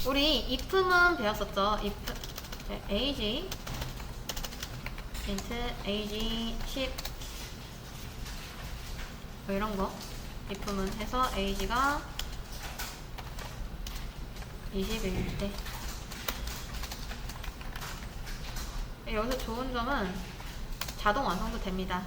우리 if는 배웠었죠. if ag int ag 10 뭐 이런 거 if는 해서 ag가 21일 때 여기서 좋은 점은 자동 완성도 됩니다.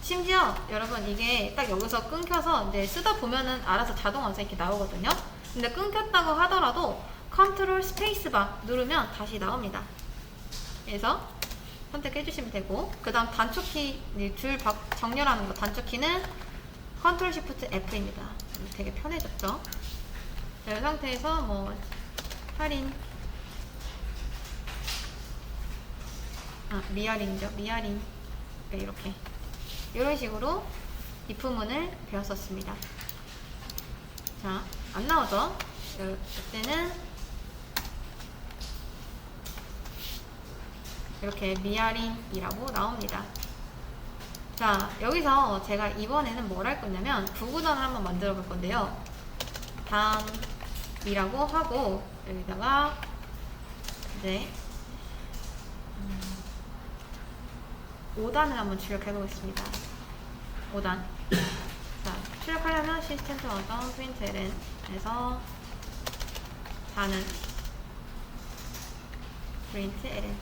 심지어 여러분 이게 딱 여기서 끊겨서 이제 쓰다 보면은 알아서 자동 완성 이렇게 나오거든요. 근데 끊겼다고 하더라도 컨트롤 스페이스바 누르면 다시 나옵니다. 그래서 선택해 주시면 되고, 그 다음 단축키 줄 정렬하는 거 단축키는 컨트롤 시프트 F입니다. 되게 편해졌죠. 이 상태에서 뭐 할인 리아린이죠. 리아린 이렇게 이런 식으로 if문을 배웠었습니다. 자, 안 나오죠? 이때는 이렇게 리아린이라고 나옵니다. 자, 여기서 제가 이번에는 뭘 할 거냐면 구구단을 한번 만들어 볼 건데요. 단이라고 하고 여기다가 이제 5단을 한번 출력해 보겠습니다. 5단. 자, 출력하려면 시스템 어떤 println 해서 단은 println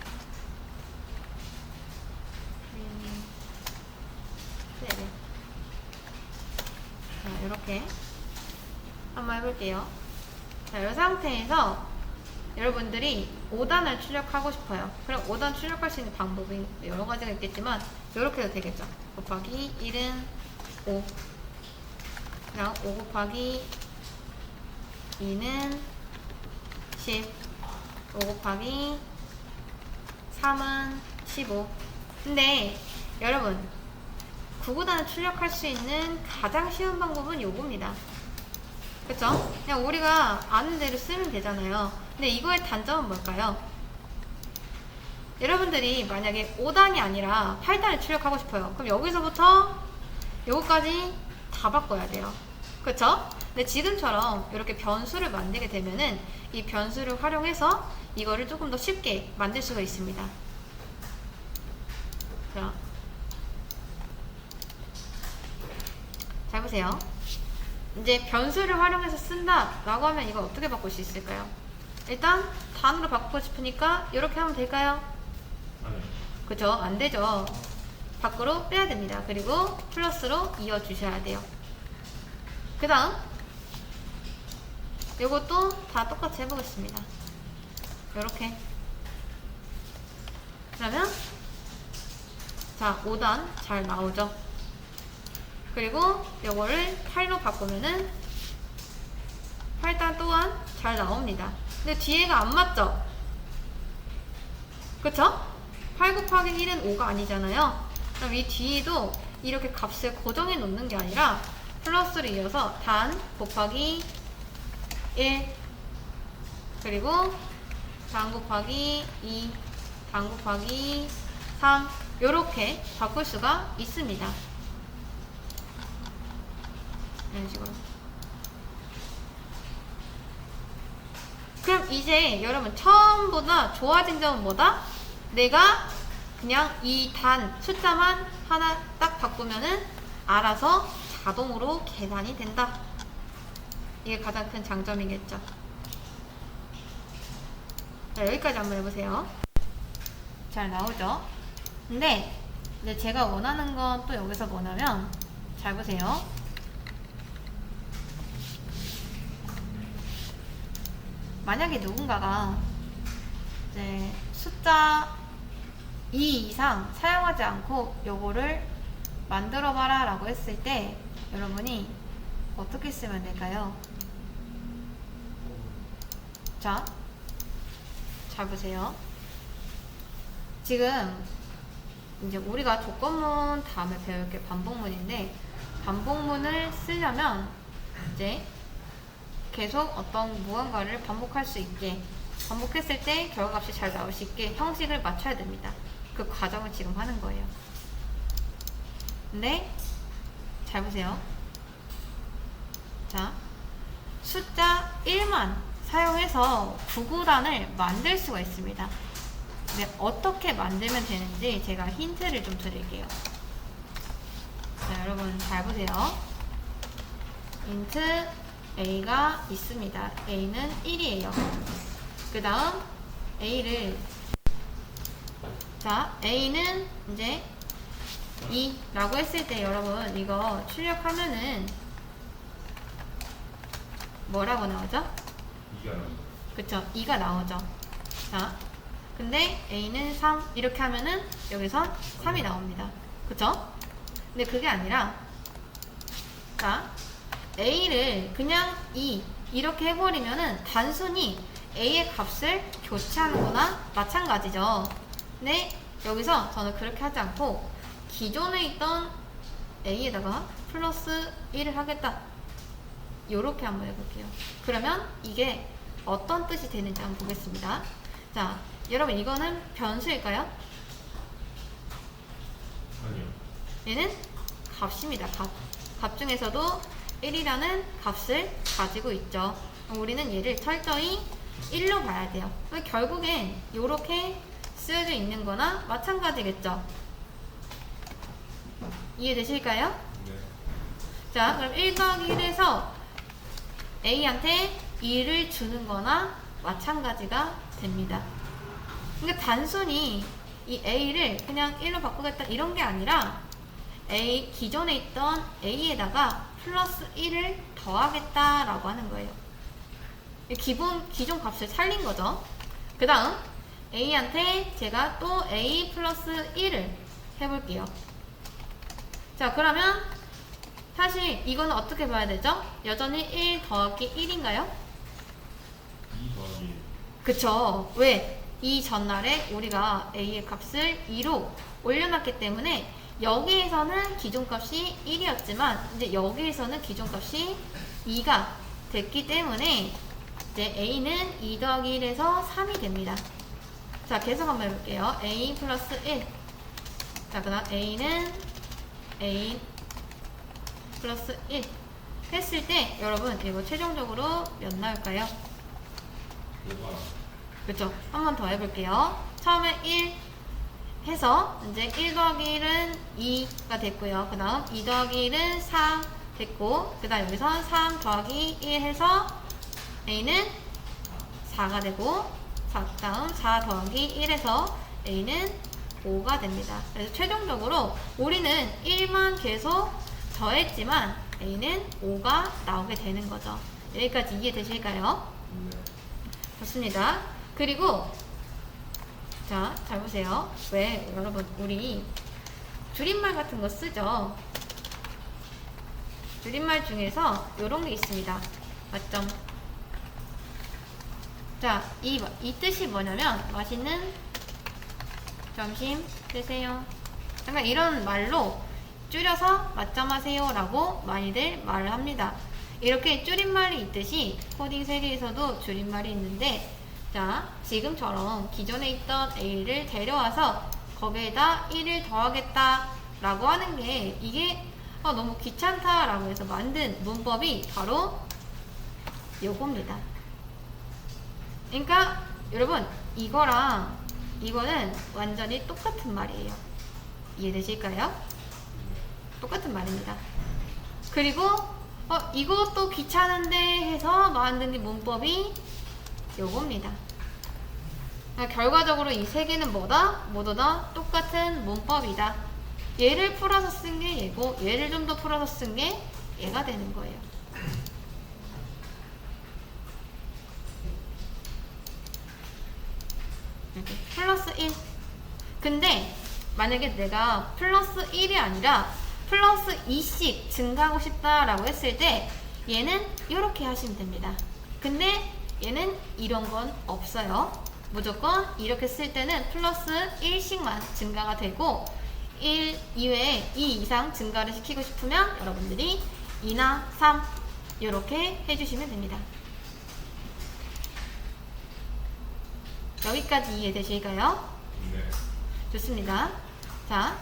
자, 이렇게 한번 해볼게요. 자, 이 상태에서 여러분들이 5단을 출력하고 싶어요. 그럼 5단 출력할 수 있는 방법이 여러 가지가 있겠지만 이렇게 해도 되겠죠. 곱하기 1은 5, 그럼 5 곱하기 2는 10, 5 곱하기 3은 15. 근데 여러분 9구단을 출력할 수 있는 가장 쉬운 방법은 요겁니다. 그쵸? 그냥 우리가 아는 대로 쓰면 되잖아요. 근데 이거의 단점은 뭘까요? 여러분들이 만약에 5단이 아니라 8단을 출력하고 싶어요. 그럼 여기서부터 요거까지 다 바꿔야 돼요. 그쵸? 근데 지금처럼 이렇게 변수를 만들게 되면은 이 변수를 활용해서 이거를 조금 더 쉽게 만들 수가 있습니다. 자, 잘 보세요. 이제 변수를 활용해서 쓴다 라고 하면 이걸 어떻게 바꿀 수 있을까요? 일단 단으로 바꾸고 싶으니까 이렇게 하면 될까요? 그죠? 안 되죠. 밖으로 빼야 됩니다. 그리고 플러스로 이어 주셔야 돼요. 그 다음 이것도 다 똑같이 해보겠습니다. 이렇게. 그러면 자, 5단 잘 나오죠? 그리고 요거를 8로 바꾸면은 8단 또한 잘 나옵니다. 근데 뒤에가 안 맞죠? 그쵸? 8 곱하기 1은 5가 아니잖아요. 그럼 이 뒤에도 이렇게 값을 고정해 놓는 게 아니라 플러스를 이어서 단 곱하기 1, 그리고 단 곱하기 2, 단 곱하기 3 요렇게 바꿀 수가 있습니다. 이런 식으로. 그럼 이제 여러분 처음보다 좋아진 점은 뭐다? 내가 그냥 이 단 숫자만 하나 딱 바꾸면은 알아서 자동으로 계산이 된다. 이게 가장 큰 장점이겠죠. 자, 여기까지 한번 해보세요. 잘 나오죠? 근데 이제 제가 원하는 건 또 여기서 뭐냐면, 잘 보세요. 만약에 누군가가 이제 숫자 2 이상 사용하지 않고 요거를 만들어 봐라 라고 했을 때 여러분이 어떻게 쓰면 될까요? 자, 잘 보세요. 지금 이제 우리가 조건문 다음에 배울 게 반복문인데, 반복문을 쓰려면 이제 계속 어떤 무언가를 반복할 수 있게, 반복했을 때 결과값이 잘 나올 수 있게 형식을 맞춰야 됩니다. 그 과정을 지금 하는 거예요. 근데 잘 보세요. 자, 숫자 1만 사용해서 구구단을 만들 수가 있습니다. 근데 어떻게 만들면 되는지 제가 힌트를 좀 드릴게요. 자, 여러분 잘 보세요. int a가 있습니다. a는 1이에요. 그 다음 a를, 자, a는 이제 2라고 했을 때 여러분 이거 출력하면은 뭐라고 나오죠? 2가 나오죠. 그쵸, 2가 나오죠. 자, 근데 a는 3 이렇게 하면은 여기선 3이 나옵니다. 그쵸? 근데 그게 아니라, 자, a를 그냥 2 이렇게 해버리면은 단순히 a의 값을 교체하는 거나 마찬가지죠. 근데 여기서 저는 그렇게 하지 않고 기존에 있던 a에다가 플러스 1을 하겠다, 요렇게 한번 해볼게요. 그러면 이게 어떤 뜻이 되는지 한번 보겠습니다. 자, 여러분 이거는 변수일까요? 아니요. 얘는 값입니다. 값 중에서도 1이라는 값을 가지고 있죠. 그럼 우리는 얘를 철저히 1로 봐야 돼요. 결국엔 이렇게 쓰여져 있는 거나 마찬가지겠죠. 이해되실까요? 네. 자, 그럼 1 더하기 1에서 A한테 2를 주는 거나 마찬가지가 됩니다. 그러니까 단순히 이 A를 그냥 1로 바꾸겠다 이런 게 아니라 기존에 있던 A에다가 플러스 1을 더하겠다라고 하는 거예요. 기존 값을 살린 거죠. 그 다음 A한테 제가 또 A 플러스 1을 해볼게요. 자, 그러면 사실 이거는 어떻게 봐야 되죠? 여전히 1 더하기 1인가요? 2 더하기 그쵸. 왜? 이 전날에 우리가 A의 값을 2로 올려놨기 때문에 여기에서는 기존값이 1이었지만 이제 여기에서는 기존값이 2가 됐기 때문에 이제 A는 2 더하기 1에서 3이 됩니다. 자, 계속 한번 해볼게요. A 플러스 1. 자, 그 다음 A는 A 플러스 1 했을 때 여러분 이거 최종적으로 몇 나올까요? 5가 그쵸? 한 번 더 해볼게요. 처음에 1 해서 이제 1 더하기 1은 2가 됐고요. 그 다음 2 더하기 1은 4 됐고, 그 다음 여기서 3 더하기 1 해서 A는 4가 되고, 그 다음 4 더하기 1에서 A는 5가 됩니다. 그래서 최종적으로 우리는 1만 계속 더했지만 A는 5가 나오게 되는 거죠. 여기까지 이해되실까요? 네. 좋습니다. 그리고 자, 잘 보세요. 왜 여러분 우리 줄임말 같은 거 쓰죠? 줄임말 중에서 이런 게 있습니다. 맞점. 자, 이 뜻이 뭐냐면 맛있는 점심 드세요. 약간 이런 말로 줄여서 맛점하세요 라고 많이들 말을 합니다. 이렇게 줄임말이 있듯이 코딩 세계에서도 줄임말이 있는데, 자, 지금처럼 기존에 있던 A를 데려와서 거기에다 1을 더하겠다 라고 하는 게 이게 너무 귀찮다 라고 해서 만든 문법이 바로 요겁니다. 그러니까 여러분 이거랑 이거는 완전히 똑같은 말이에요. 이해되실까요? 똑같은 말입니다. 그리고 이것도 귀찮은데 해서 만든 문법이 요겁니다. 그러니까 결과적으로 이 세 개는 뭐다? 모두 다 똑같은 문법이다. 얘를 풀어서 쓴 게 얘고 얘를 좀 더 풀어서 쓴 게 얘가 되는 거예요. 이렇게 플러스 1. 근데 만약에 내가 플러스 1이 아니라 플러스 2씩 증가하고 싶다라고 했을 때 얘는 이렇게 하시면 됩니다. 근데 얘는 이런 건 없어요. 무조건 이렇게 쓸 때는 플러스 1씩만 증가가 되고 1 이외에 2 이상 증가를 시키고 싶으면 여러분들이 2나 3 이렇게 해주시면 됩니다. 여기까지 이해되실까요? 네. 좋습니다. 자,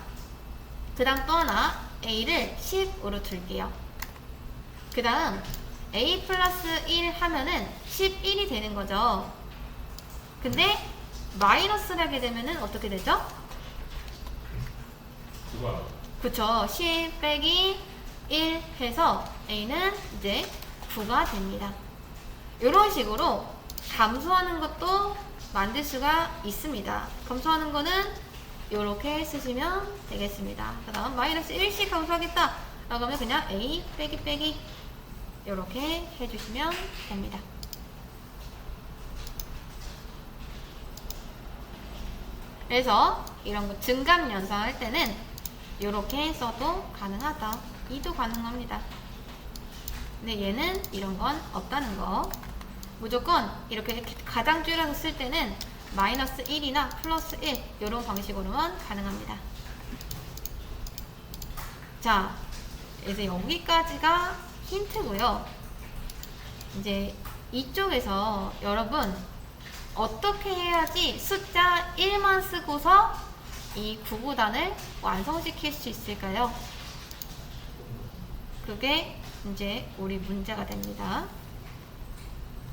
그 다음 또 하나 A를 10으로 둘게요. 그 다음 a 플러스 1 하면은 11이 되는 거죠. 근데 마이너스를 하게 되면은 어떻게 되죠? 9가 그쵸. 10 빼기 1 해서 a는 이제 9가 됩니다. 이런 식으로 감소하는 것도 만들 수가 있습니다. 감소하는 거는 이렇게 쓰시면 되겠습니다. 그 다음 마이너스 1씩 감소하겠다 라고 하면 그냥 a 빼기 빼기 이렇게 해주시면 됩니다. 그래서 이런 거 증감 연산할 때는 이렇게 써도 가능하다. 이도 가능합니다. 근데 얘는 이런 건 없다는 거. 무조건 이렇게 가장 줄여서 쓸 때는 마이너스 1이나 플러스 1 이런 방식으로만 가능합니다. 자, 이제 여기까지가 힌트고요. 이제 이쪽에서 여러분 어떻게 해야지 숫자 1만 쓰고서 이 구구단을 완성시킬 수 있을까요? 그게 이제 우리 문제가 됩니다.